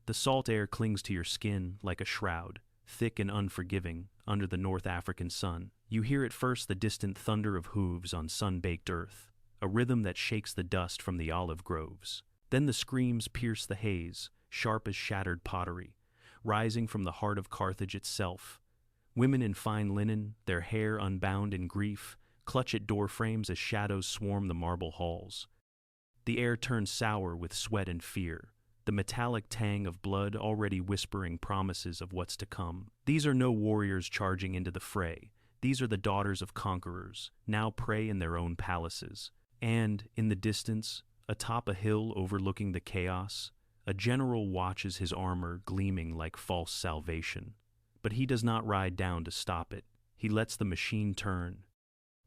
The salt air clings to your skin like a shroud, thick and unforgiving, under the North African sun. You hear at first the distant thunder of hooves on sun-baked earth, a rhythm that shakes the dust from the olive groves. Then the screams pierce the haze, sharp as shattered pottery, rising from the heart of Carthage itself. Women in fine linen, their hair unbound in grief, clutch at doorframes as shadows swarm the marble halls. The air turns sour with sweat and fear, the metallic tang of blood already whispering promises of what's to come. These are no warriors charging into the fray. These are the daughters of conquerors, now prey in their own palaces. And, in the distance, atop a hill overlooking the chaos, a general watches his armor gleaming like false salvation. But he does not ride down to stop it. He lets the machine turn.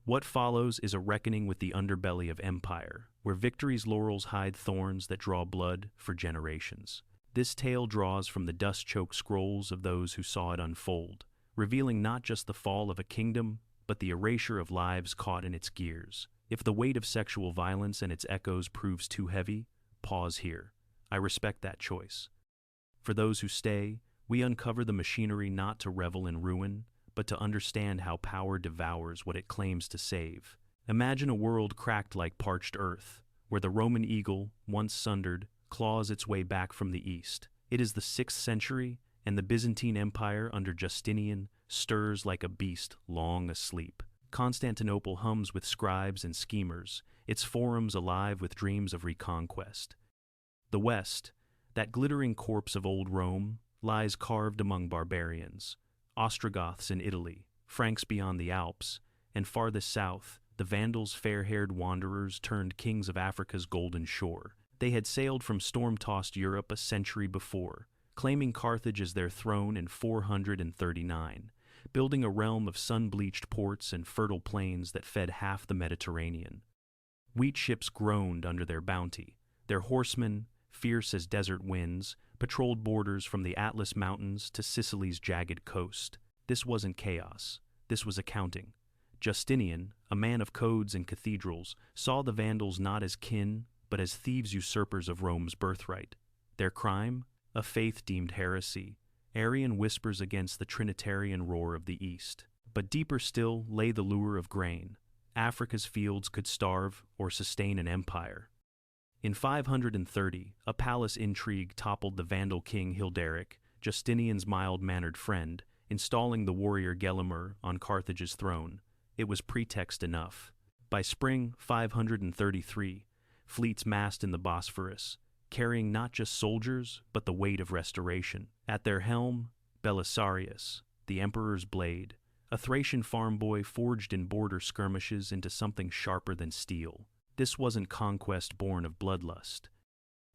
What follows is a reckoning with the underbelly of empire, where victory's laurels hide thorns that draw blood for generations. This tale draws from the dust-choked scrolls of those who saw it unfold, revealing not just the fall of a kingdom, but the erasure of lives caught in its gears. If the weight of sexual violence and its echoes proves too heavy, pause here. I respect that choice. For those who stay, we uncover the machinery not to revel in ruin, but to understand how power devours what it claims to save. Imagine a world cracked like parched earth, where the Roman eagle, once sundered, claws its way back from the east. It is the 6th century, and the Byzantine Empire under Justinian stirs like a beast long asleep. Constantinople hums with scribes and schemers, its forums alive with dreams of reconquest. The West, that glittering corpse of old Rome, lies carved among barbarians. Ostrogoths in Italy, Franks beyond the Alps, and farthest south, the Vandals, fair-haired wanderers turned kings of Africa's golden shore. They had sailed from storm-tossed Europe a century before, claiming Carthage as their throne in 439, building a realm of sun-bleached ports and fertile plains that fed half the Mediterranean. Wheat ships groaned under their bounty. Their horsemen, fierce as desert winds, patrolled borders from the Atlas Mountains to Sicily's jagged coast. This wasn't chaos. This was accounting. Justinian, a man of codes and cathedrals, saw the Vandals not as kin, but as thieves usurpers of Rome's birthright. Their crime? A faith deemed heresy, Arian whispers against the Trinitarian roar of the East. But deeper still lay the lure of grain. Africa's fields could starve or sustain an empire. In 530, a palace intrigue toppled the Vandal king Hilderic, Justinian's mild-mannered friend, installing the warrior Gelimer on Carthage's throne. It was pretext enough. By spring 533, fleets massed in the Bosphorus, carrying not just soldiers, but the weight of restoration. At their helm, Belisarius, the emperor's blade, a Thracian farm boy forged in border skirmishes into something sharper than steel. This wasn't conquest born of bloodlust.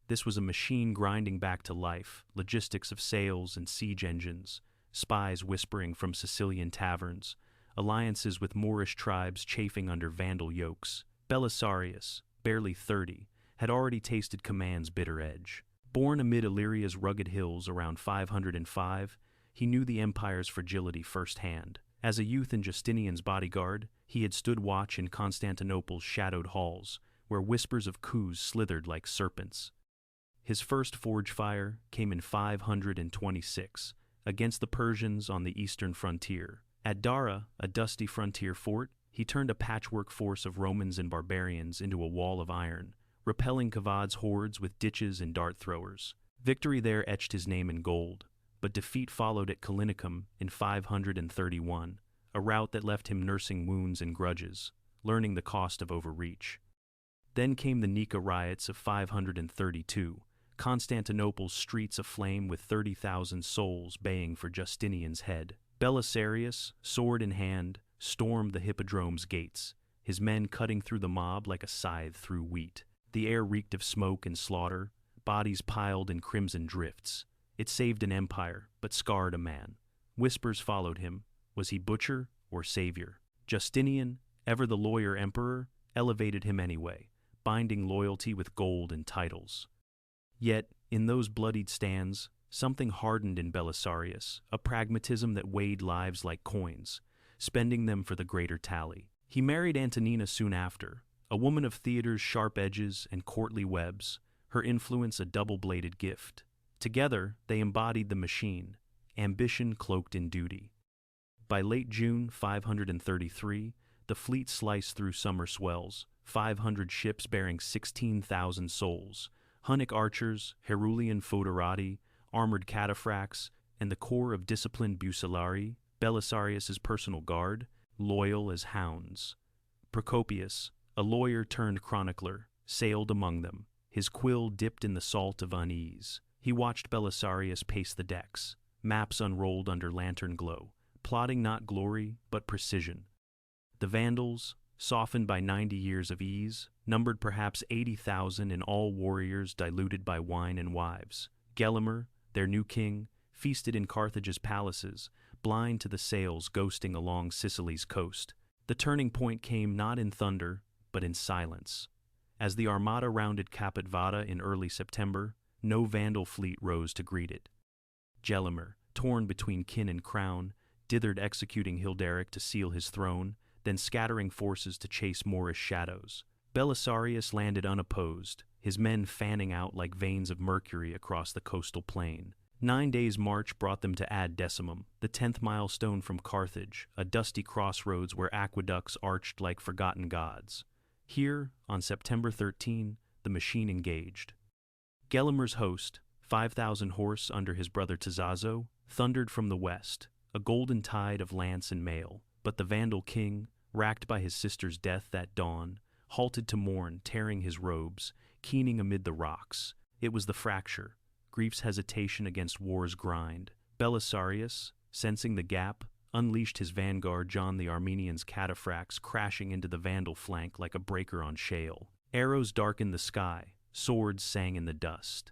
This was a machine grinding back to life, logistics of sails and siege engines, spies whispering from Sicilian taverns, alliances with Moorish tribes chafing under Vandal yokes. Belisarius, barely 30, had already tasted command's bitter edge. Born amid Illyria's rugged hills around 505, he knew the empire's fragility firsthand. As a youth in Justinian's bodyguard, he had stood watch in Constantinople's shadowed halls, where whispers of coups slithered like serpents. His first forge fire came in 526, against the Persians on the eastern frontier. At Dara, a dusty frontier fort, he turned a patchwork force of Romans and barbarians into a wall of iron, repelling Kavad's hordes with ditches and dart throwers. Victory there etched his name in gold, but defeat followed at Callinicum in 531, a rout that left him nursing wounds and grudges, learning the cost of overreach. Then came the Nika riots of 532, Constantinople's streets aflame with 30,000 souls baying for Justinian's head. Belisarius, sword in hand, stormed the hippodrome's gates, his men cutting through the mob like a scythe through wheat. The air reeked of smoke and slaughter, bodies piled in crimson drifts. It saved an empire, but scarred a man. Whispers followed him. Was he butcher or savior? Justinian, ever the lawyer emperor, elevated him anyway, binding loyalty with gold and titles. Yet, in those bloodied stands, something hardened in Belisarius, a pragmatism that weighed lives like coins, spending them for the greater tally. He married Antonina soon after, a woman of theater's sharp edges and courtly webs, her influence a double-bladed gift. Together, they embodied the machine, ambition cloaked in duty. By late June 533, the fleet sliced through summer swells, 500 ships bearing 16,000 souls, Hunnic archers, Herulian foederati, armored cataphracts, and the corps of disciplined Bucellarii, Belisarius's personal guard, loyal as hounds. Procopius, a lawyer turned chronicler, sailed among them, his quill dipped in the salt of unease. He watched Belisarius pace the decks, maps unrolled under lantern glow, plotting not glory but precision. The Vandals, softened by 90 years of ease, numbered perhaps 80,000 in all warriors diluted by wine and wives. Gelimer, their new king, feasted in Carthage's palaces, blind to the sails ghosting along Sicily's coast. The turning point came not in thunder, but in silence. As the armada rounded Caput Vada in early September, no Vandal fleet rose to greet it. Gelimer, torn between kin and crown, dithered executing Hilderic to seal his throne, then scattering forces to chase Moorish shadows. Belisarius landed unopposed, his men fanning out like veins of mercury across the coastal plain. 9 days' march brought them to Ad Decimum, the 10th milestone from Carthage, a dusty crossroads where aqueducts arched like forgotten gods. Here, on September 13, the machine engaged. Gelimer's host, 5,000 horse under his brother Tizazzo, thundered from the west, a golden tide of lance and mail. But the Vandal king, racked by his sister's death that dawn, halted to mourn, tearing his robes, keening amid the rocks. It was the fracture, grief's hesitation against war's grind. Belisarius, sensing the gap, unleashed his vanguard John the Armenian's cataphracts, crashing into the Vandal flank like a breaker on shale. Arrows darkened the sky, swords sang in the dust.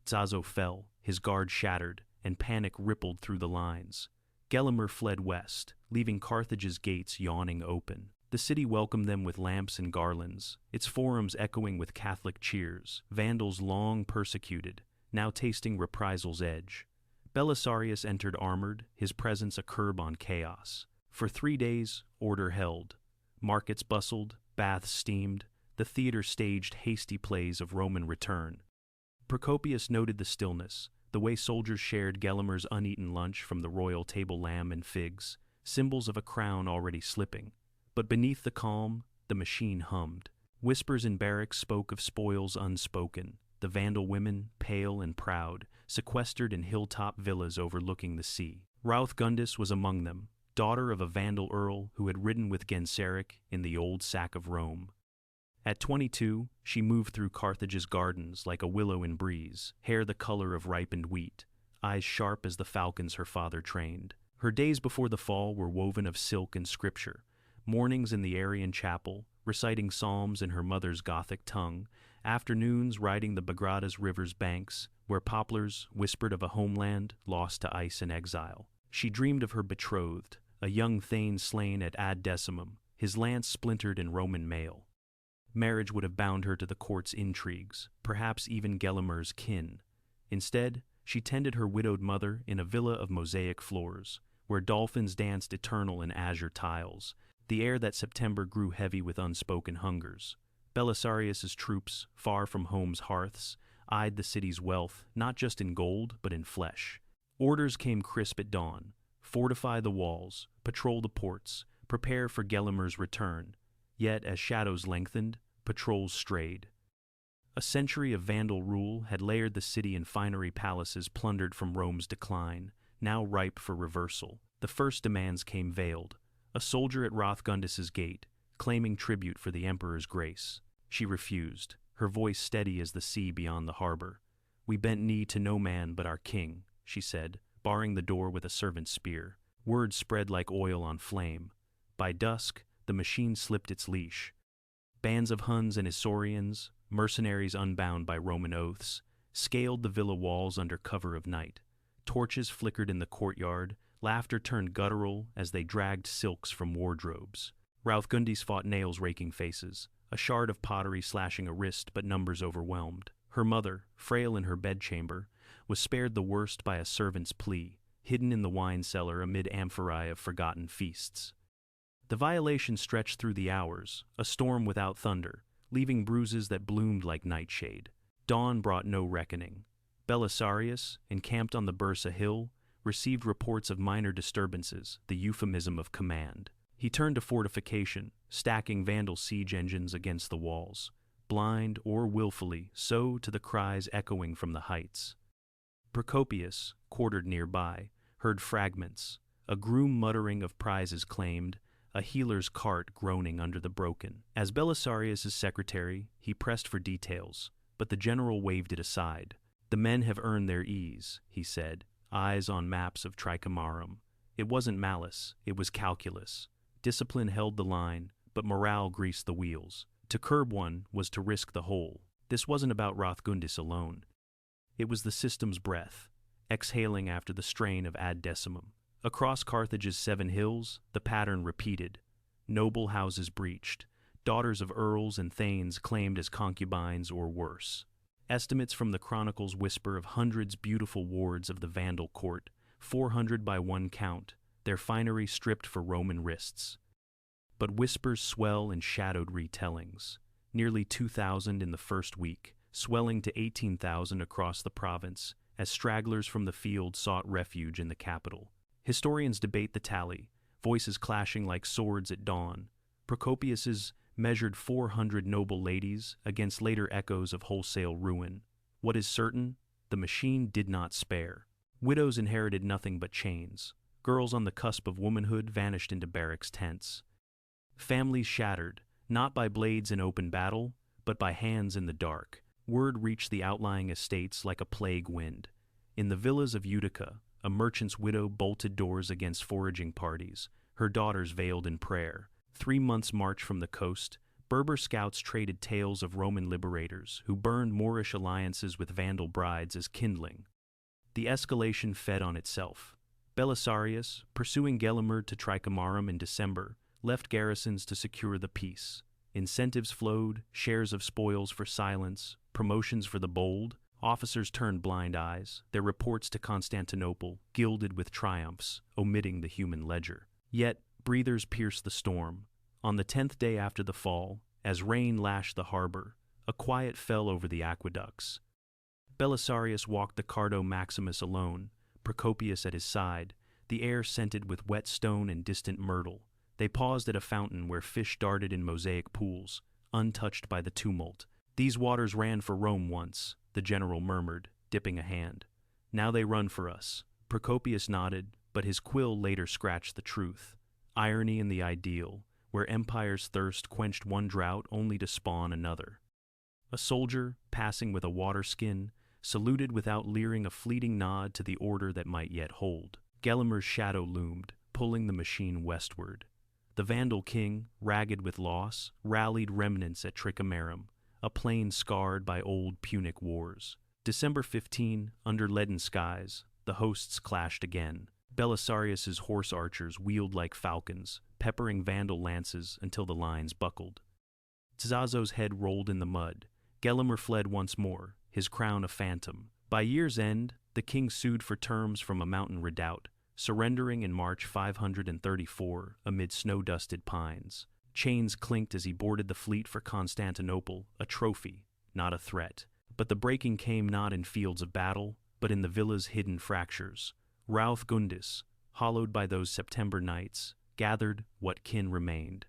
Tizazzo fell, his guard shattered, and panic rippled through the lines. Gelimer fled west, leaving Carthage's gates yawning open. The city welcomed them with lamps and garlands, its forums echoing with Catholic cheers. Vandals long persecuted, now tasting reprisal's edge. Belisarius entered armored, his presence a curb on chaos. For 3 days, order held. Markets bustled, baths steamed, the theater staged hasty plays of Roman return. Procopius noted the stillness, the way soldiers shared Gelimer's uneaten lunch from the royal table lamb and figs, symbols of a crown already slipping. But beneath the calm, the machine hummed. Whispers in barracks spoke of spoils unspoken, the Vandal women, pale and proud, sequestered in hilltop villas overlooking the sea. Rauthgundis was among them, daughter of a Vandal earl who had ridden with Genseric in the old sack of Rome. At 22, she moved through Carthage's gardens like a willow in breeze, hair the color of ripened wheat, eyes sharp as the falcons her father trained. Her days before the fall were woven of silk and scripture, mornings in the Arian chapel, reciting psalms in her mother's Gothic tongue, afternoons riding the Bagrada's river's banks, where poplars whispered of a homeland lost to ice and exile. She dreamed of her betrothed, a young thane slain at Ad Decimum, his lance splintered in Roman mail. Marriage would have bound her to the court's intrigues, perhaps even Gelimer's kin. Instead, she tended her widowed mother in a villa of mosaic floors, where dolphins danced eternal in azure tiles. The air that September grew heavy with unspoken hungers. Belisarius's troops, far from home's hearths, eyed the city's wealth not just in gold but in flesh. Orders came crisp at dawn: fortify the walls, patrol the ports, prepare for Gelimer's return. Yet, as shadows lengthened, patrols strayed. A century of Vandal rule had layered the city in finery palaces plundered from Rome's decline, now ripe for reversal. The first demands came veiled. A soldier at Rauthgundis's gate, claiming tribute for the emperor's grace. She refused, her voice steady as the sea beyond the harbor. "We bent knee to no man but our king," she said, barring the door with a servant's spear. Words spread like oil on flame. By dusk, the machine slipped its leash. Bands of Huns and Isaurians, mercenaries unbound by Roman oaths, scaled the villa walls under cover of night. Torches flickered in the courtyard, laughter turned guttural as they dragged silks from wardrobes. Rauthgundis fought nails-raking faces, a shard of pottery slashing a wrist but numbers overwhelmed. Her mother, frail in her bedchamber, was spared the worst by a servant's plea, hidden in the wine cellar amid amphorae of forgotten feasts. The violation stretched through the hours, a storm without thunder, leaving bruises that bloomed like nightshade. Dawn brought no reckoning. Belisarius, encamped on the Bursa hill, received reports of minor disturbances, the euphemism of command. He turned to fortification, stacking Vandal siege engines against the walls, blind or willfully, so to the cries echoing from the heights. Procopius, quartered nearby, heard fragments, a groom muttering of prizes claimed, a healer's cart groaning under the broken. As Belisarius' secretary, he pressed for details, but the general waved it aside. "The men have earned their ease," he said, eyes on maps of Tricomarum. It wasn't malice, it was calculus. Discipline held the line, but morale greased the wheels. To curb one was to risk the whole. This wasn't about Rauthgundis alone. It was the system's breath, exhaling after the strain of Ad Decimum. Across Carthage's 7 hills, the pattern repeated. Noble houses breached, daughters of earls and thanes claimed as concubines or worse. Estimates from the chronicles whisper of hundreds beautiful wards of the Vandal court, 400 by one count, their finery stripped for Roman wrists. But whispers swell in shadowed retellings. Nearly 2,000 in the first week, swelling to 18,000 across the province, as stragglers from the field sought refuge in the capital. Historians debate the tally, voices clashing like swords at dawn. Procopius's measured 400 noble ladies against later echoes of wholesale ruin. What is certain? The machine did not spare. Widows inherited nothing but chains. Girls on the cusp of womanhood vanished into barracks tents. Families shattered, not by blades in open battle, but by hands in the dark. Word reached the outlying estates like a plague wind. In the villas of Utica, a merchant's widow bolted doors against foraging parties, her daughters veiled in prayer. 3 months' march from the coast, Berber scouts traded tales of Roman liberators who burned Moorish alliances with Vandal brides as kindling. The escalation fed on itself. Belisarius, pursuing Gelimer to Tricomarum in December, left garrisons to secure the peace. Incentives flowed, shares of spoils for silence, promotions for the bold. Officers turned blind eyes, their reports to Constantinople gilded with triumphs, omitting the human ledger. Yet, breathers pierced the storm. On the 10th day after the fall, as rain lashed the harbor, a quiet fell over the aqueducts. Belisarius walked the Cardo Maximus alone, Procopius at his side, the air scented with wet stone and distant myrtle. They paused at a fountain where fish darted in mosaic pools, untouched by the tumult. "These waters ran for Rome once," the general murmured, dipping a hand. "Now they run for us." Procopius nodded, but his quill later scratched the truth. Irony in the ideal, where empire's thirst quenched one drought only to spawn another. A soldier, passing with a water-skin, saluted without leering a fleeting nod to the order that might yet hold. Gelimer's shadow loomed, pulling the machine westward. The Vandal king, ragged with loss, rallied remnants at Tricomarum, a plain scarred by old Punic wars. December 15, under leaden skies, the hosts clashed again. Belisarius's horse archers wheeled like falcons, peppering Vandal lances until the lines buckled. Tzazzo's head rolled in the mud. Gelimer fled once more, his crown a phantom. By year's end, the king sued for terms from a mountain redoubt, surrendering in March 534 amid snow-dusted pines. Chains clinked as he boarded the fleet for Constantinople, a trophy, not a threat. But the breaking came not in fields of battle, but in the villa's hidden fractures. Rauthgundis, hollowed by those September nights, gathered what kin remained.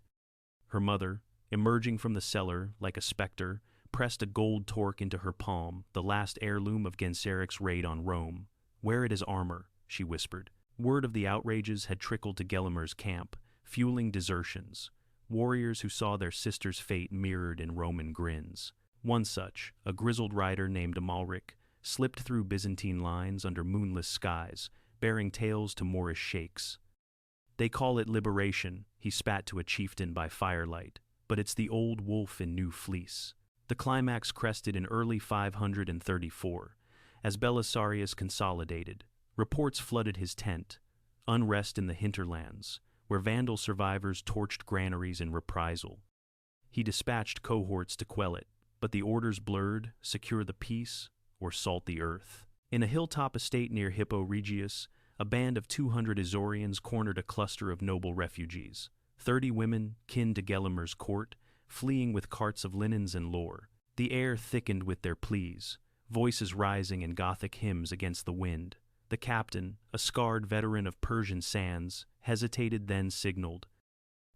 Her mother, emerging from the cellar like a specter, pressed a gold torque into her palm, the last heirloom of Genseric's raid on Rome. "Wear it as armor," she whispered. Word of the outrages had trickled to Gelimer's camp, fueling desertions. Warriors who saw their sister's fate mirrored in Roman grins. One such, a grizzled rider named Amalric, slipped through Byzantine lines under moonless skies, bearing tales to Moorish sheikhs. "They call it liberation," he spat to a chieftain by firelight, "but it's the old wolf in new fleece." The climax crested in early 534, as Belisarius consolidated. Reports flooded his tent. Unrest in the hinterlands, where Vandal survivors torched granaries in reprisal. He dispatched cohorts to quell it, but the orders blurred: secure the peace or salt the earth. In a hilltop estate near Hippo Regius, a band of 200 Isaurians cornered a cluster of noble refugees. 30 women, kin to Gelimer's court, fleeing with carts of linens and lore. The air thickened with their pleas. voices rising in Gothic hymns against the wind. The captain, a scarred veteran of Persian sands, hesitated, then signaled.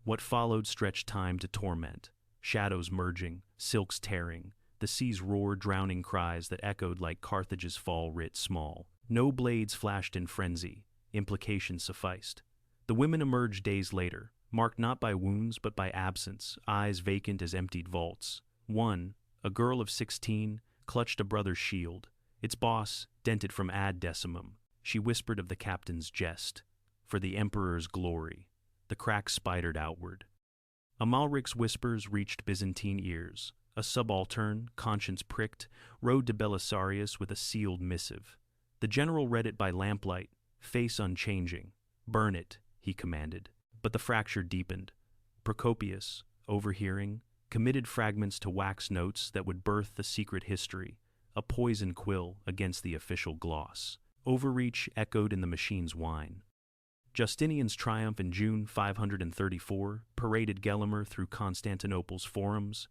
What followed stretched time to torment. Shadows merging, silks tearing, the sea's roar drowning cries that echoed like Carthage's fall writ small. No blades flashed in frenzy, implication sufficed. The women emerged days later, marked not by wounds but by absence, eyes vacant as emptied vaults. One, a girl of 16, clutched a brother's shield, its boss dented from Ad Decimum. She whispered of the captain's jest, for the emperor's glory. The crack spidered outward. Amalric's whispers reached Byzantine ears. A subaltern, conscience pricked, rode to Belisarius with a sealed missive. The general read it by lamplight, face unchanging. "Burn it," he commanded. But the fracture deepened. Procopius, overhearing, committed fragments to wax notes that would birth the secret history, a poison quill against the official gloss. Overreach echoed in the machine's whine. Justinian's triumph in June 534 paraded Gelimer through Constantinople's forums,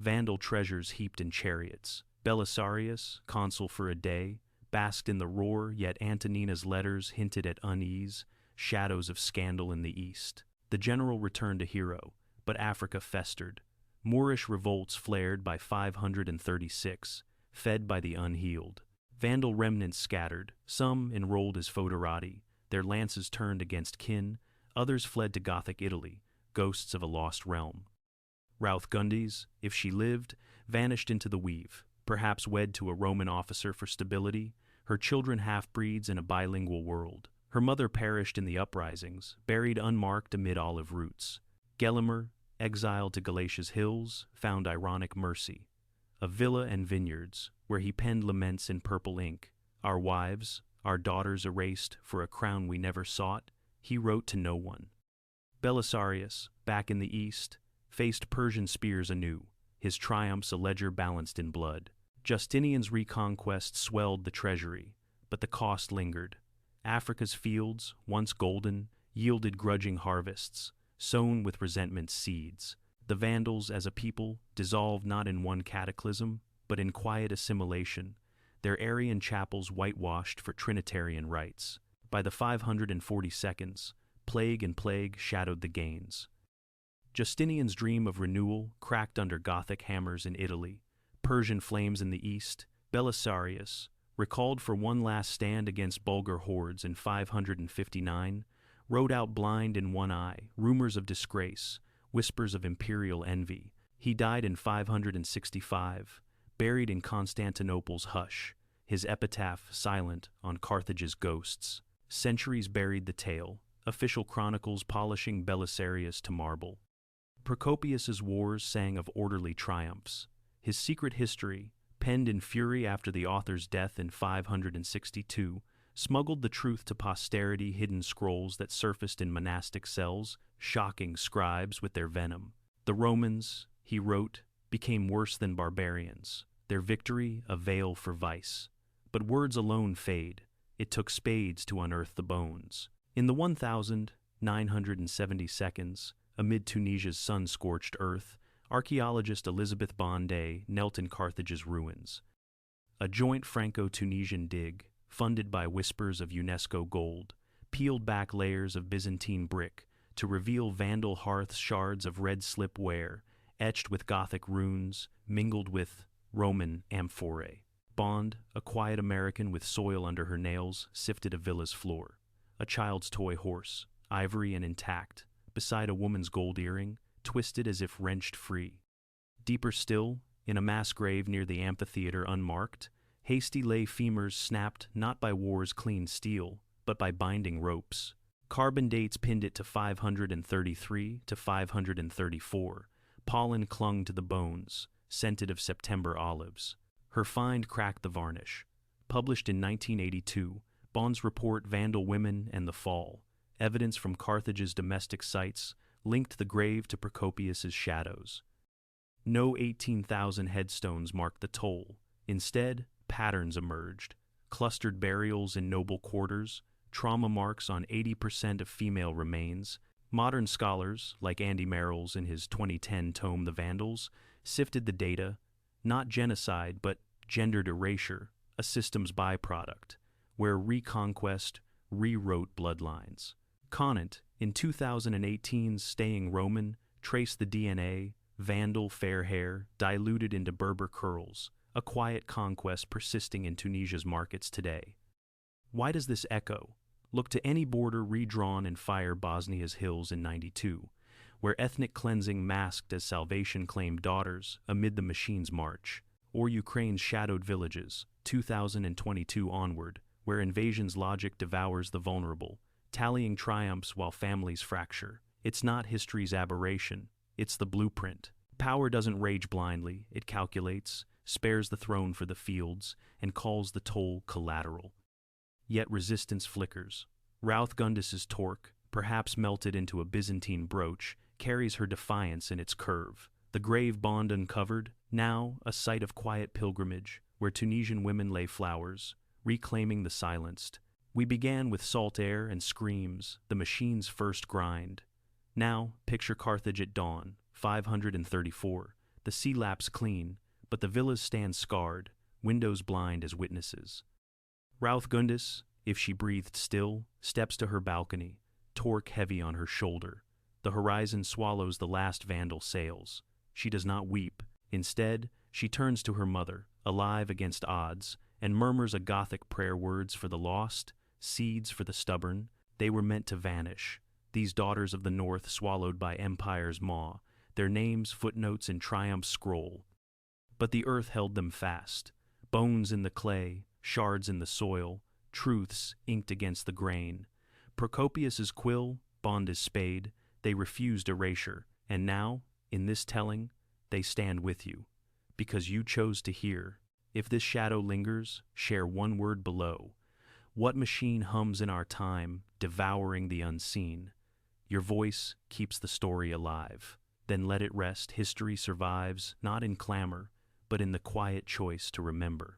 Vandal treasures heaped in chariots. Belisarius, consul for a day, basked in the roar, yet Antonina's letters hinted at unease, shadows of scandal in the east. The general returned a hero, but Africa festered. Moorish revolts flared by 536, fed by the unhealed. Vandal remnants scattered, some enrolled as foederati, their lances turned against kin, others fled to Gothic Italy, ghosts of a lost realm. Rauthgundis, if she lived, vanished into the weave, perhaps wed to a Roman officer for stability, her children half-breeds in a bilingual world. Her mother perished in the uprisings, buried unmarked amid olive roots. Gelimer, exiled to Galatia's hills, found ironic mercy. A villa and vineyards, where he penned laments in purple ink. Our wives, our daughters erased for a crown we never sought, he wrote to no one. Belisarius, back in the east, faced Persian spears anew, his triumphs a ledger balanced in blood. Justinian's reconquest swelled the treasury, but the cost lingered. Africa's fields, once golden, yielded grudging harvests, sown with resentment's seeds. The Vandals, as a people, dissolved not in one cataclysm, but in quiet assimilation, their Arian chapels whitewashed for Trinitarian rites. By the 542nd, plague and plague shadowed the gains. Justinian's dream of renewal cracked under Gothic hammers in Italy, Persian flames in the east. Belisarius, recalled for one last stand against Bulgar hordes in 559, rode out blind in one eye, rumors of disgrace, whispers of imperial envy. He died in 565, buried in Constantinople's hush, his epitaph silent on Carthage's ghosts. Centuries buried the tale, official chronicles polishing Belisarius to marble. Procopius's wars sang of orderly triumphs. His secret history, penned in fury after the author's death in 562, smuggled the truth to posterity, hidden scrolls that surfaced in monastic cells, shocking scribes with their venom. The Romans, he wrote, became worse than barbarians, their victory a veil for vice. But words alone fade. It took spades to unearth the bones. In the 1972, amid Tunisia's sun-scorched earth, archaeologist Elizabeth Bonde knelt in Carthage's ruins. A joint Franco-Tunisian dig, funded by whispers of UNESCO gold, peeled back layers of Byzantine brick to reveal Vandal hearth shards of red slip ware, etched with Gothic runes, mingled with Roman amphorae. Bonde, a quiet American with soil under her nails, sifted a villa's floor. A child's toy horse, ivory and intact, beside a woman's gold earring, twisted as if wrenched free. Deeper still, in a mass grave near the amphitheater unmarked, hasty lay femurs snapped not by war's clean steel, but by binding ropes. Carbon dates pinned it to 533 to 534. Pollen clung to the bones, scented of September olives. Her find cracked the varnish. Published in 1982, Bonde's report Vandal Women and the Fall, evidence from Carthage's domestic sites, linked the grave to Procopius's shadows. No 18,000 headstones marked the toll. Instead, patterns emerged. Clustered burials in noble quarters, trauma marks on 80% of female remains. Modern scholars, like Andy Merrills in his 2010 tome The Vandals, sifted the data, not genocide but gendered erasure, a system's byproduct, where reconquest rewrote bloodlines. Conant, in 2018's Staying Roman, traced the DNA, Vandal fair hair, diluted into Berber curls, a quiet conquest persisting in Tunisia's markets today. Why does this echo? Look to any border redrawn in fire Bosnia's hills in 92, where ethnic cleansing masked as salvation claimed daughters amid the machine's march, or Ukraine's shadowed villages, 2022 onward, where invasion's logic devours the vulnerable, tallying triumphs while families fracture. It's not history's aberration, it's the blueprint. Power doesn't rage blindly, it calculates, spares the throne for the fields, and calls the toll collateral. Yet resistance flickers. Rauthgundis' torque, perhaps melted into a Byzantine brooch, carries her defiance in its curve. The grave Bonde uncovered, now a site of quiet pilgrimage, where Tunisian women lay flowers, reclaiming the silenced. We began with salt air and screams, the machine's first grind. Now, picture Carthage at dawn, 534. The sea laps clean, but the villas stand scarred, windows blind as witnesses. Rauthgundis, if she breathed still, steps to her balcony, torque heavy on her shoulder. The horizon swallows the last Vandal sails. She does not weep. Instead, she turns to her mother, alive against odds, and murmurs a Gothic prayer, words for the lost, seeds for the stubborn. They were meant to vanish. These daughters of the north swallowed by empire's maw, their names footnotes in triumph's scroll. But the earth held them fast. Bones in the clay, shards in the soil, truths inked against the grain. Procopius's quill, Bonde's spade, they refused erasure, and now, in this telling, they stand with you, because you chose to hear. If this shadow lingers, share one word below. What machine hums in our time, devouring the unseen? Your voice keeps the story alive. Then let it rest. History survives, not in clamor, but in the quiet choice to remember.